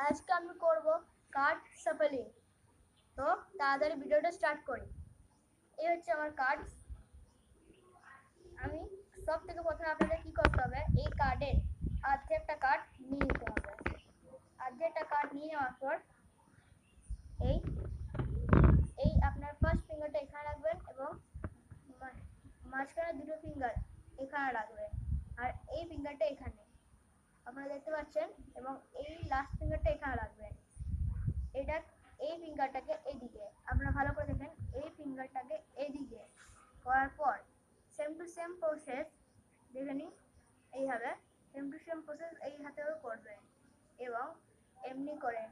আজকে আমি করব কার্ড সাফলিং। তো তাড়াতাড়ি ভিডিওটা স্টার্ট করি। এই হচ্ছে আমার কার্ড। আমি সব থেকে প্রথমে আপনাদের কি করতে হবে, এই কার্ডের অর্ধেকটা কার্ড নিয়ে নিতে হবে। অর্ধেকটা কার্ড নিয়ে নেওয়ার পর এই এই আপনার ফার্স্ট ফিঙ্গারটা এখানে রাখবেন এবং মাঝখানে দুটো ফিঙ্গার এখানে রাখবেন, আর এই ফিঙ্গারটা এখানে আপনারা দেখতে পাচ্ছেন, এবং এই লাস্ট ফিঙ্গারটা এখানে রাখবেন। এটা এই ফিঙ্গারটাকে এইদিকে, আপনারা ভালো করে দেখেন, এই ফিঙ্গারটাকে এইদিকে করার পর সেম টু সেম প্রসেস দেখে নিন। এইভাবে সেম টু সেম প্রসেস এই হাতেও করবেন এবং এমনি করে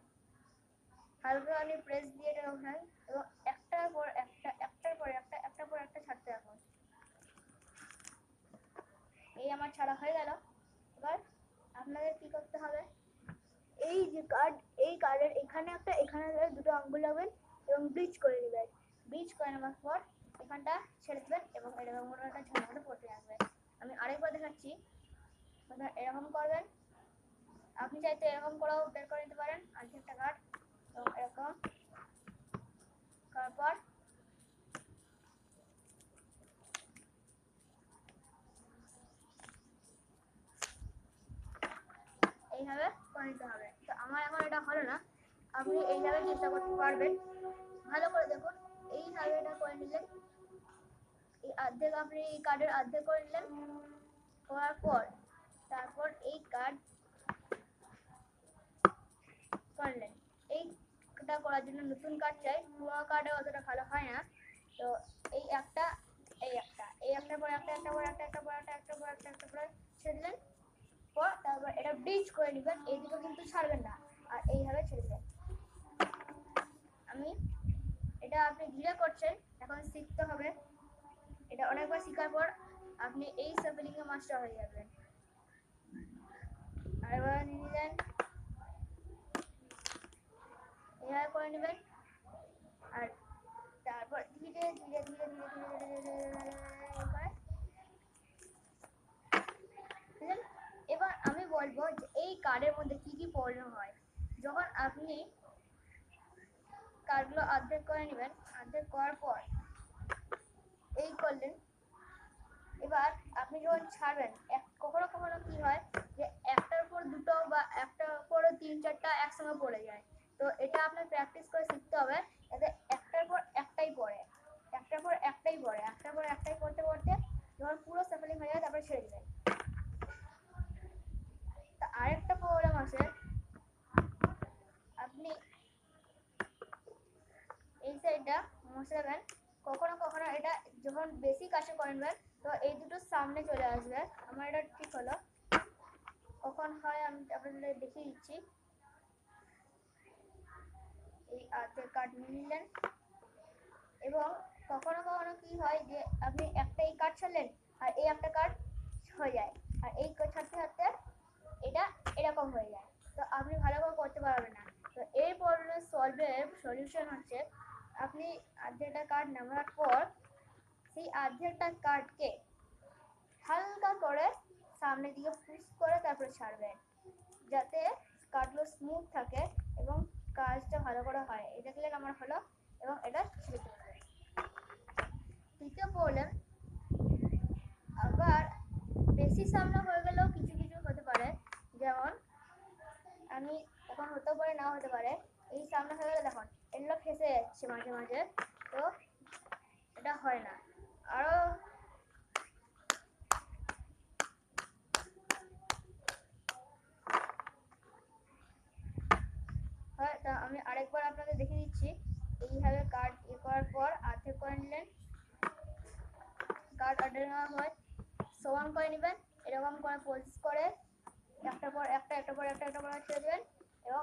হালকা আপনি প্রেস দিয়ে এটা ওঠান এবং একটার পর একটা একটার পর একটা একটার পর একটা ছাড়তে থাকুন। এই আমার ছাড়া হয়ে গেল। এবার আপনাদের কি করতে হবে, এই যে কার্ড, এই কার্ডের এখানে একটা এখানে দুটো আঙ্গুল লাগবেন এবং ব্লিচ করে নেবেন। ব্লিচ করে নেওয়ার পর এখানটা ছেড়ে দেবেন এবং এরকম করে একটা ঝামেলাটা পড়তে রাখবেন। আমি আরেকবার দেখাচ্ছি। এরকম করবেন, আপনি চাইতে এরকম করেও বের করে নিতে পারেন অর্ধেকটা কার্ড, এবং এরকম করার পর এইভাবে করে নিতে হবে। তো আমার এখন এটা হলো না, আপনি এইভাবে চেষ্টা করতে পারবেন। ভালো করে দেখুন, এইভাবে এটা করে নিলেন। এই অর্ধেক আপনি এই কার্ডের অর্ধেক করে নিলেন, করার পর তারপর এই কার্ড করলেন। এইটা করার জন্য নতুন কার্ড চাই, পুরোনো কার্ডে অতটা ভালো হয় না। তো এই একটা এই একটা এই একটার পর একটা একটা পর একটা একটা পর একটা একটা পর একটা একটা পর ছেড়ে দিলেন পর তারপর এটা ব্লিচ করে নেবেন। এইদিকে কিন্তু ছাড়বেন না, আর এইভাবে ছেড়ে দেবেন। এটা আপনি ধীরে করছেন, এখন শিখতে হবে। এটা অনেকবার শেখার পর আপনি এই সাফলিং এ মাস্টার হয়ে যাবেন। আর এবার নিয়ে নিলেন, এভাবে করে নেবেন, আর তারপর ধীরে ধীরে ধীরে ধীরে ধীরে ধীরে এবার আমি বলবো যে এই কার্ডের মধ্যে কি কি প্রবলেম হয়। যখন আপনি কার্ডগুলো অর্ধেক করে নেবেন, অর্ধেক করার পর এই করলেন, এবার আপনি যখন ছাড়বেন কখনো কখনো কি হয় যে একটার পর দুটো বা একটার পরে তিন চারটা একসঙ্গে পড়ে যায়। তো এটা আপনার প্র্যাকটিস করে শিখতে হবে, যাতে একটার পর একটাই পড়ে, একটার পর একটাই পড়ে, একটার পর একটাই পড়তে পড়তে যখন পুরো সাফলিং হয়ে যায় তারপরে ছেড়ে দেবেন। তা আরেকটা প্রবলেম আছে, আপনি এই সাইডটা মশলাবেন, কখনো কখনো এটা যখন বেশি কাছে করবেন তো এই দুটো সামনে চলে আসবে। আমার এটা ঠিক হলো, কখন হয় আমি আপনাদের দেখিয়ে দিচ্ছি। এই অর্ধেক কার্ড নিয়ে নিলেন, এবং কখনো কখনো কি হয় যে আপনি একটা এই কার্ড ছাড়লেন আর এই একটা কার্ড হয়ে যায়, আর এই ছাড়তে ছাড়তে এটা এরকম হয়ে যায়, তো আপনি ভালো করে করতে পারবেন না। তো এই প্রবলেম সলভের সলিউশন হচ্ছে, আপনি অর্ধেকটা কার্ড নেওয়ার পর সেই অর্ধেকটা কার্ডকে হালকা করে সামনে দিকে পুশ করে তারপরে ছাড়বেন, যাতে কার্ডগুলো স্মুথ থাকে এবং কাজটা ভালো করে হয়। এটা ক্লিয়ার আমার হলো, এবং এটা ছেড়ে দেবেন। তৃতীয় প্রবলেম, আবার বেশি সামনে হয়ে গেলেও কিছু কিছু হতে পারে, যেমন আমি এখন হতে পারে নাও হতে পারে। এই সামনে হয়ে গেলে দেখুন এগুলো ফেসে যাচ্ছে মাঝে মাঝে, তো এটা হয় না। আরো হয়, তা আমি আরেকবার আপনাদের দেখিয়ে দিচ্ছি। এইভাবে কার্ড করার পর অর্ধেক করে নিলেন, কার্ড অর্ধেক নেওয়া হয় সমান করে নেবেন, এরকম করে প্রসেস করে একটার পর একটা একটার পর একটা একটা করে ছেড়ে দেবেন, এবং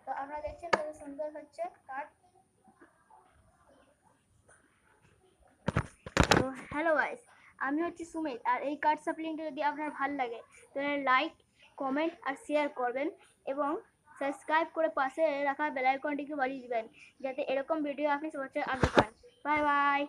তো আপনারা দেখছেন কত সুন্দর হচ্ছে কার্ড। তো হ্যালো গাইস, আমি হচ্ছে সুমিত, আর এই কার্ড সাপ্লিংটা যদি আপনার ভালো লাগে তাহলে লাইক, কমেন্ট আর শেয়ার করবেন, এবং সাবস্ক্রাইব করে পাশে রাখা বেল আইকনটিকে বাজিয়ে দিবেন, যাতে এরকম ভিডিও আপনি সবার আগে পান। Bye bye.